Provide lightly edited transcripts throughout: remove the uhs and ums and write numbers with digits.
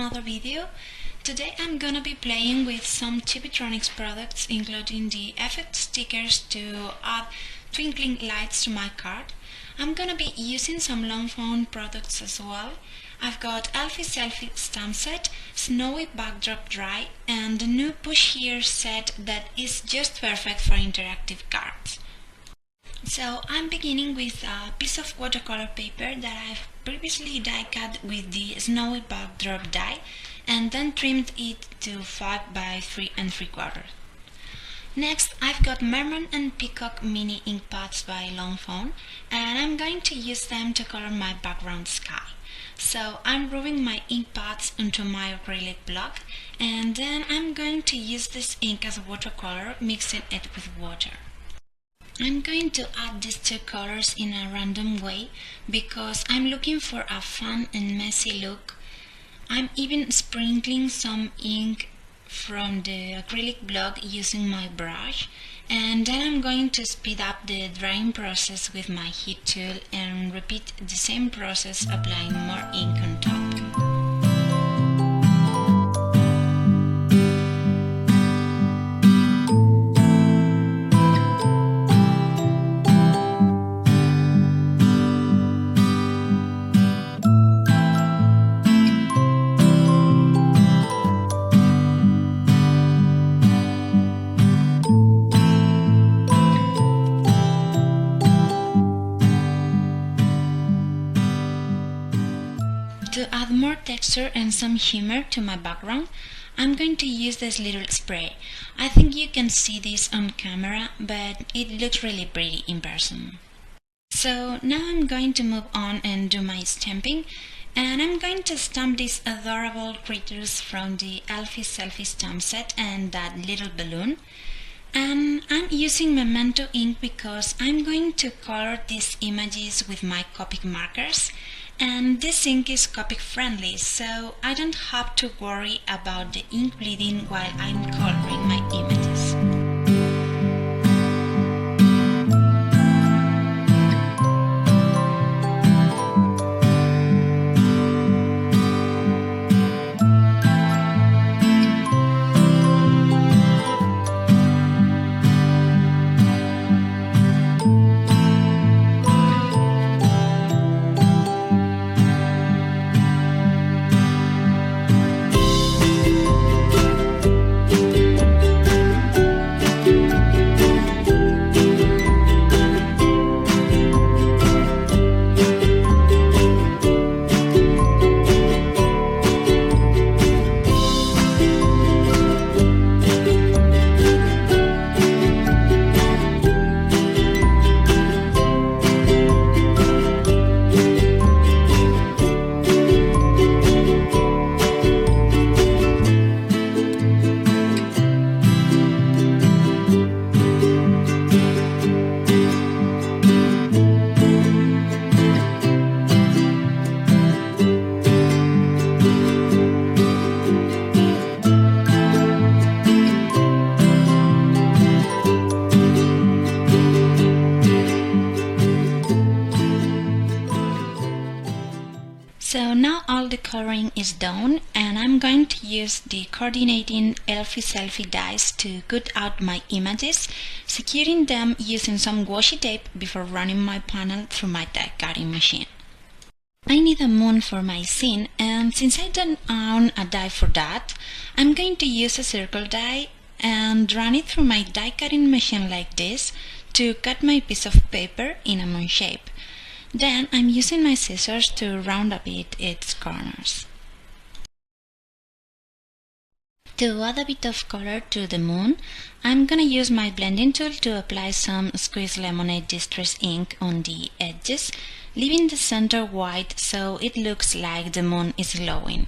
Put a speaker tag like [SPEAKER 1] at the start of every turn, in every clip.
[SPEAKER 1] another video. Today I'm gonna be playing with some Chibitronics products, including the effect stickers to add twinkling lights to my card. I'm gonna be using some lawnfawn products as well. I've got Elfie Selfie stamp set, snowy backdrop dry, and the new push here set that is just perfect for interactive cards. So I'm beginning with a piece of watercolor paper that I've previously die cut with the snowy backdrop die and then trimmed it to 5 by 3 3/4. Next, I've got Merman and Peacock mini ink pads by Lawnfawn, and I'm going to use them to color my background sky. So I'm rubbing my ink pads onto my acrylic block, and then I'm going to use this ink as a watercolor, mixing it with water. I'm going to add these two colors in a random way because I'm looking for a fun and messy look. I'm even sprinkling some ink from the acrylic block using my brush, and then I'm going to speed up the drying process with my heat tool and repeat the same process, applying more ink on top. To add more texture and some humor to my background, I'm going to use this little spray. I think you can see this on camera, but it looks really pretty in person. So now I'm going to move on and do my stamping, and I'm going to stamp these adorable critters from the Elfie Selfie stamp set and that little balloon. And I'm using Memento ink because I'm going to color these images with my Copic markers, and this ink is Copic friendly, so I don't have to worry about the ink bleeding while I'm coloring my images. So now all the coloring is done, and I'm going to use the coordinating Elfie Selfie dies to cut out my images, securing them using some washi tape before running my panel through my die cutting machine. I need a moon for my scene, and since I don't own a die for that, I'm going to use a circle die and run it through my die cutting machine like this to cut my piece of paper in a moon shape. Then I'm using my scissors to round a bit its corners. To add a bit of color to the moon, I'm gonna use my blending tool to apply some squeezed lemonade distress ink on the edges, leaving the center white so it looks like the moon is glowing.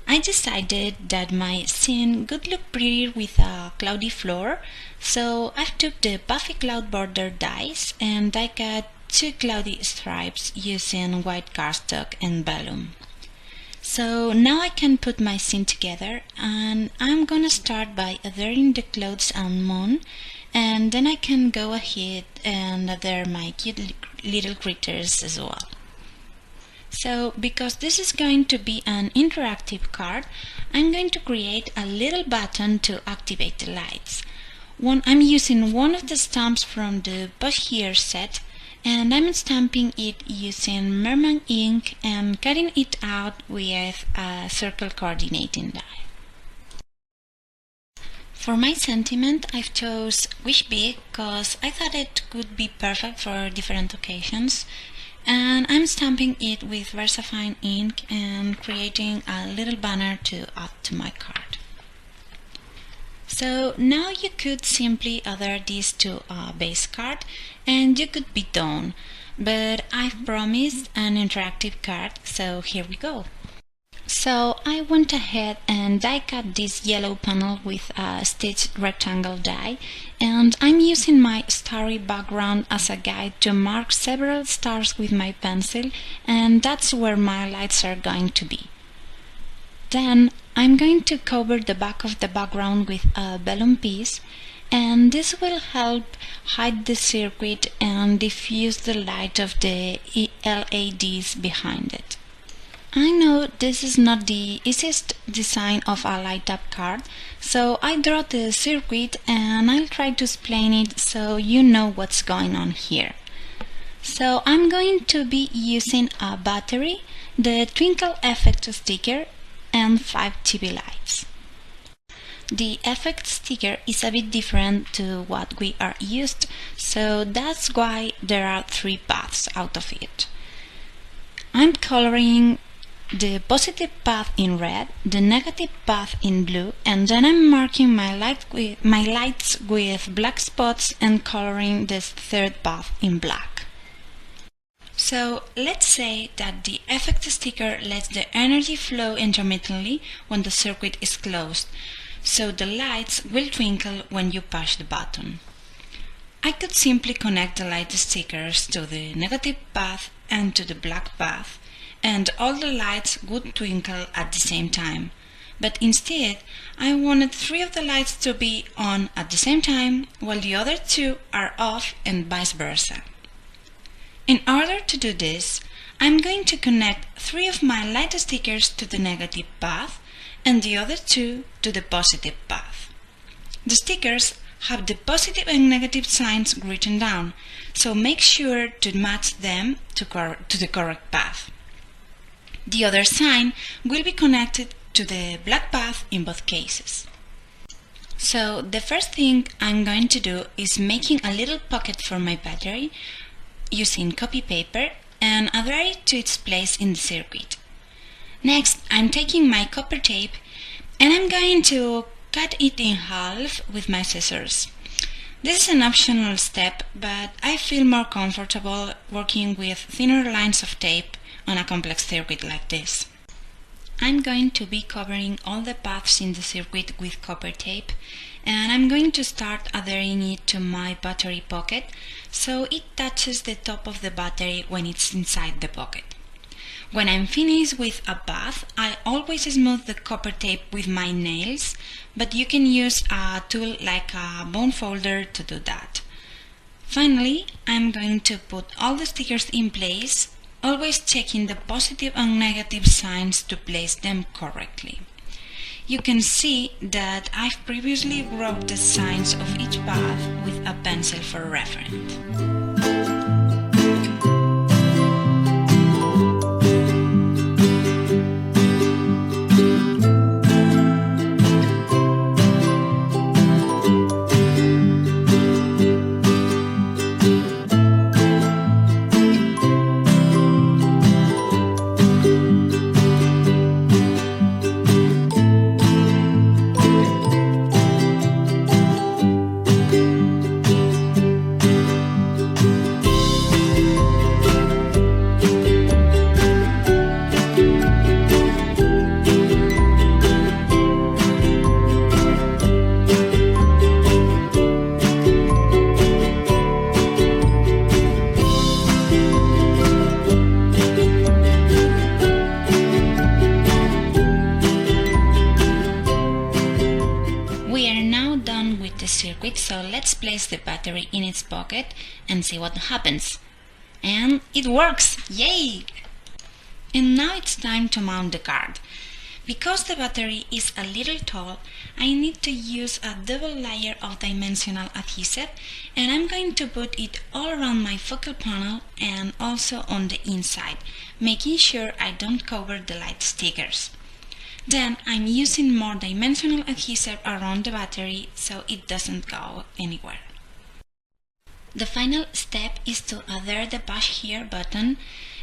[SPEAKER 1] I decided that my scene would look prettier with a cloudy floor, so I took the puffy cloud border dies and die cut 2 cloudy stripes using white cardstock and vellum. So now I can put my scene together, and I'm gonna start by adhering the clouds and moon, and then I can go ahead and adhere my cute little critters as well. So because this is going to be an interactive card, I'm going to create a little button to activate the lights. I'm using one of the stamps from the washi set, and I'm stamping it using merman ink and cutting it out with a circle coordinating die. For my sentiment, I've chose Wish Big because I thought it could be perfect for different occasions, and I'm stamping it with VersaFine ink and creating a little banner to add to my card. So now you could simply adhere this to a base card and you could be done, but I've promised an interactive card, so here we go. So I went ahead and die cut this yellow panel with a stitched rectangle die, and I'm using my starry background as a guide to mark several stars with my pencil, and that's where my lights are going to be. Then I'm going to cover the back of the background with a vellum piece, and this will help hide the circuit and diffuse the light of the LEDs behind it. I know this is not the easiest design of a light-up card, so I draw the circuit and I'll try to explain it so you know what's going on here. So I'm going to be using a battery, the twinkle effect sticker, and 5 TV lights. The effect sticker is a bit different to what we are used, so that's why there are 3 paths out of it. I'm coloring the positive path in red, the negative path in blue, and then I'm marking my lights with black spots and coloring this 3rd path in black. So let's say that the effect sticker lets the energy flow intermittently when the circuit is closed, so the lights will twinkle when you push the button. I could simply connect the light stickers to the negative path and to the black path, and all the lights would twinkle at the same time. But instead, I wanted 3 of the lights to be on at the same time, while the other 2 are off, and vice versa. In order to do this, I'm going to connect 3 of my light stickers to the negative path and the other 2 to the positive path. The stickers have the positive and negative signs written down, so make sure to match them to the correct path. The other sign will be connected to the black path in both cases. So the first thing I'm going to do is making a little pocket for my battery using copy paper and adhere it to its place in the circuit. Next, I'm taking my copper tape and I'm going to cut it in half with my scissors. This is an optional step, but I feel more comfortable working with thinner lines of tape on a complex circuit like this. I'm going to be covering all the paths in the circuit with copper tape, and I'm going to start adhering it to my battery pocket so it touches the top of the battery when it's inside the pocket. When I'm finished with a path, I always smooth the copper tape with my nails, but you can use a tool like a bone folder to do that. Finally, I'm going to put all the stickers in place, always checking the positive and negative signs to place them correctly. You can see that I've previously wrote the signs of each path with a pencil for reference. Circuit, so let's place the battery in its pocket and see what happens. And it works! Yay! And now it's time to mount the card. Because the battery is a little tall, I need to use a double layer of dimensional adhesive, and I'm going to put it all around my focal panel and also on the inside, making sure I don't cover the light stickers. Then I'm using more dimensional adhesive around the battery so it doesn't go anywhere. The final step is to adhere the push here button,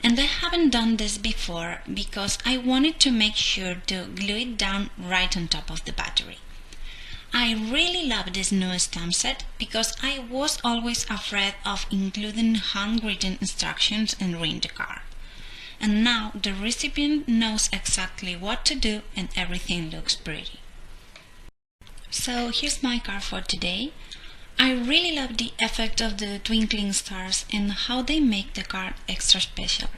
[SPEAKER 1] and I haven't done this before because I wanted to make sure to glue it down right on top of the battery. I really love this new stamp set because I was always afraid of including handwritten instructions and reading the card. And now the recipient knows exactly what to do and everything looks pretty. So here's my card for today. I really love the effect of the twinkling stars and how they make the card extra special.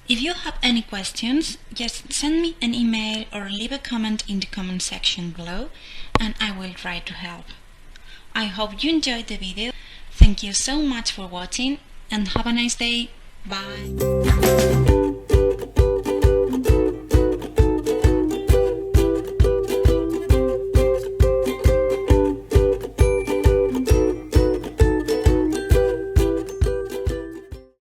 [SPEAKER 1] If you have any questions, just send me an email or leave a comment in the comment section below and I will try to help. I hope you enjoyed the video. Thank you so much for watching and have a nice day. Bye!